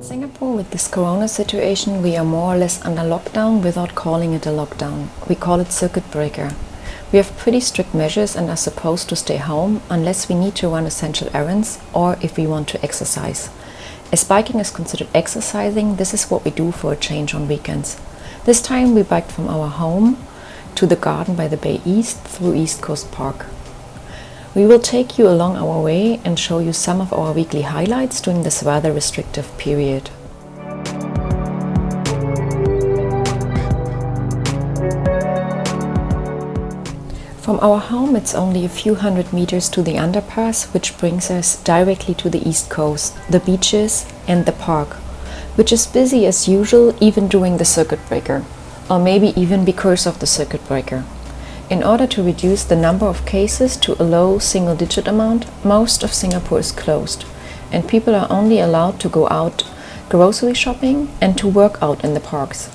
Singapore, with this corona situation, we are more or less under lockdown without calling it a lockdown. We call it circuit breaker. We have pretty strict measures and are supposed to stay home unless we need to run essential errands or if we want to exercise. As biking is considered exercising, this is what we do for a change on weekends. This time we biked from our home to the garden by the Bay East through East Coast Park. We will take you along our way and show you some of our weekly highlights during this rather restrictive period. From our home it's only a few hundred meters to the underpass, which brings us directly to the East Coast, the beaches and the park, which is busy as usual even during the circuit breaker, or maybe even because of the circuit breaker. In order to reduce the number of cases to a low single-digit amount, most of Singapore is closed, and people are only allowed to go out grocery shopping and to work out in the parks.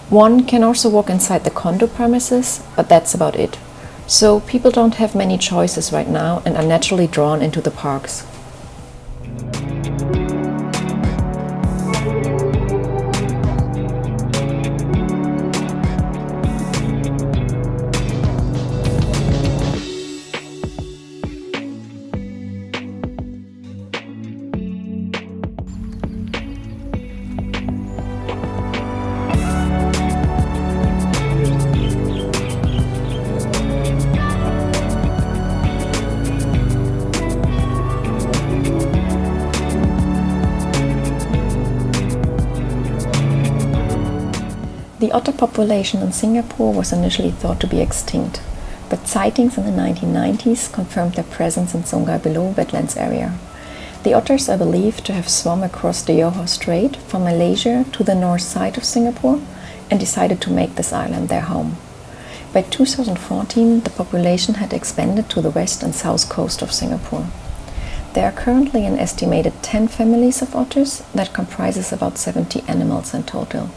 One can also walk inside the condo premises, but that's about it. So people don't have many choices right now and are naturally drawn into the parks. The otter population in Singapore was initially thought to be extinct, but sightings in the 1990s confirmed their presence in Sungai Below wetlands area. The otters are believed to have swum across the Johor Strait from Malaysia to the north side of Singapore and decided to make this island their home. By 2014, the population had expanded to the west and south coast of Singapore. There are currently an estimated 10 families of otters that comprises about 70 animals in total.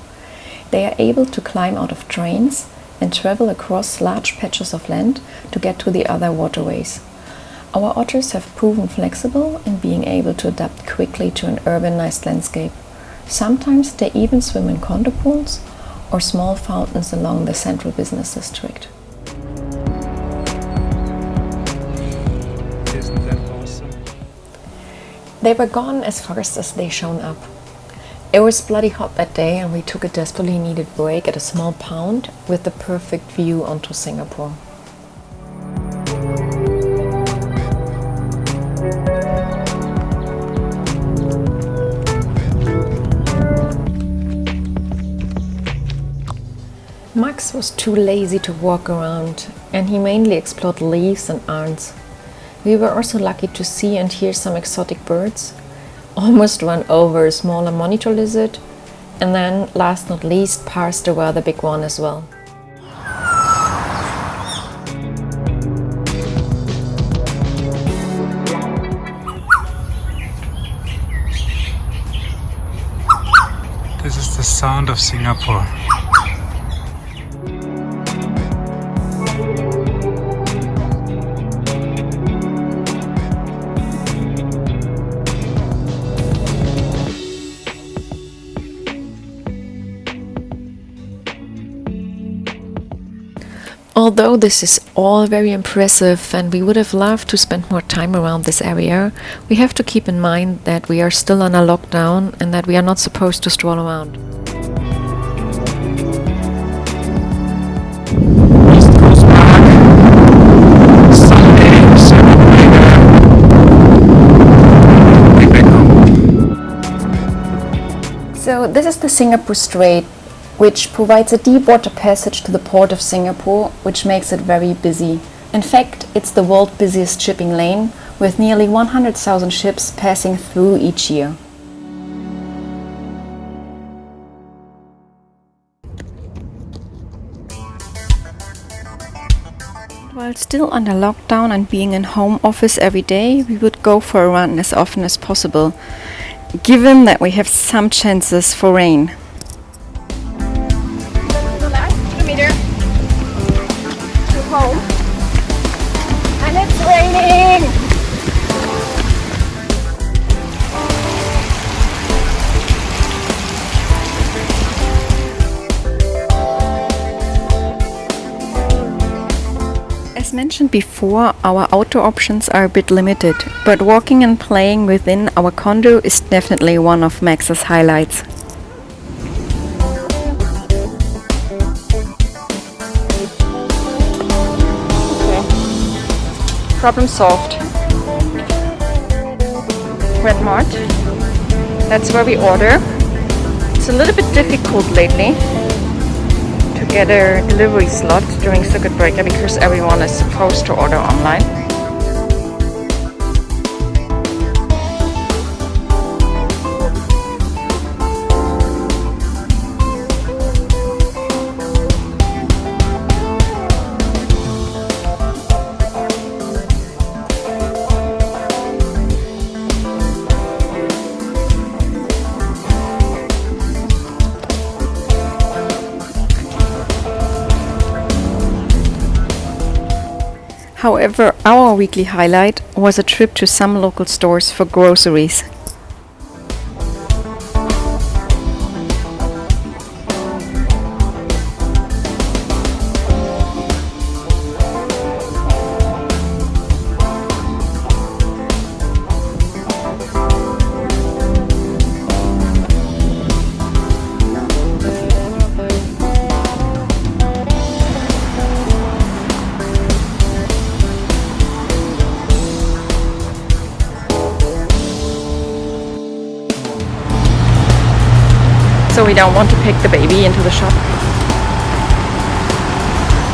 They are able to climb out of trains and travel across large patches of land to get to the other waterways. Our otters have proven flexible in being able to adapt quickly to an urbanized landscape. Sometimes they even swim in condo pools or small fountains along the central business district. Isn't that awesome? They were gone as fast as they shown up. It was bloody hot that day and we took a desperately needed break at a small pond with the perfect view onto Singapore. Max was too lazy to walk around and he mainly explored leaves and ants. We were also lucky to see and hear some exotic birds, almost run over a smaller monitor lizard, and then, last not least, passed a rather big one as well. This is the sound of Singapore. Although this is all very impressive and we would have loved to spend more time around this area, we have to keep in mind that we are still on a lockdown and that we are not supposed to stroll around. East Coast Park. Sunday, circuit breaker. Way back home. So this is the Singapore Strait, which provides a deep water passage to the port of Singapore, which makes it very busy. In fact, it's the world's busiest shipping lane, with nearly 100,000 ships passing through each year. While still under lockdown and being in home office every day, we would go for a run as often as possible, given that we have some chances for rain. Home and it's raining. mentioned before, our outdoor options are a bit limited, but walking and playing within our condo is definitely one of Max's highlights. Okay. Problem solved. Red Mart. That's where we order. It's a little bit difficult lately to get a delivery slot during circuit breaker because everyone is supposed to order online. However, our weekly highlight was a trip to some local stores for groceries. So we don't want to pick the baby into the shop.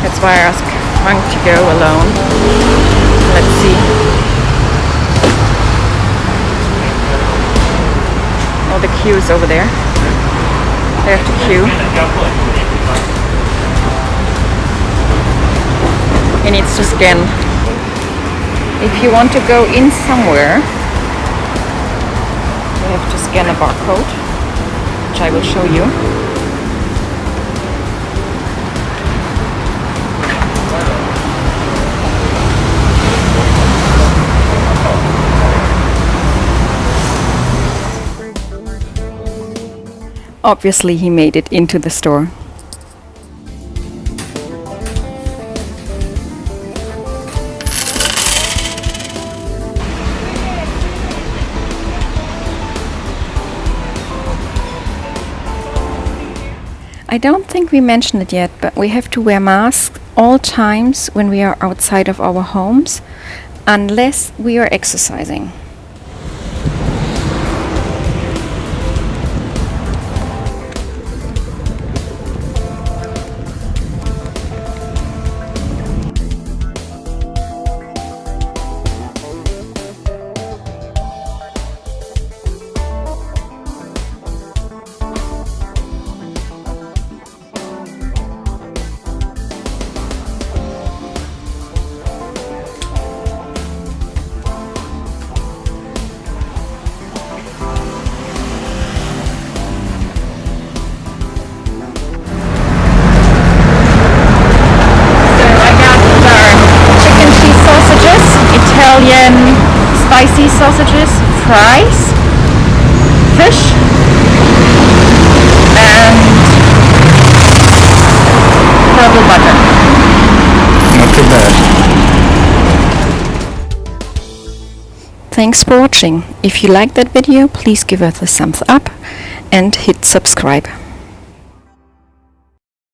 That's why I asked Frank to go alone. Let's see. Oh, the queue is over there. They have to queue. He needs to scan. If you want to go in somewhere, you have to scan a barcode, which I will show you. Obviously, he made it into the store. I don't think we mentioned it yet, but we have to wear masks all times when we are outside of our homes, unless we are exercising. Italian spicy sausages, fries, fish, and purple butter. Not too bad. Thanks for watching. If you liked that video, please give us a thumbs up and hit subscribe.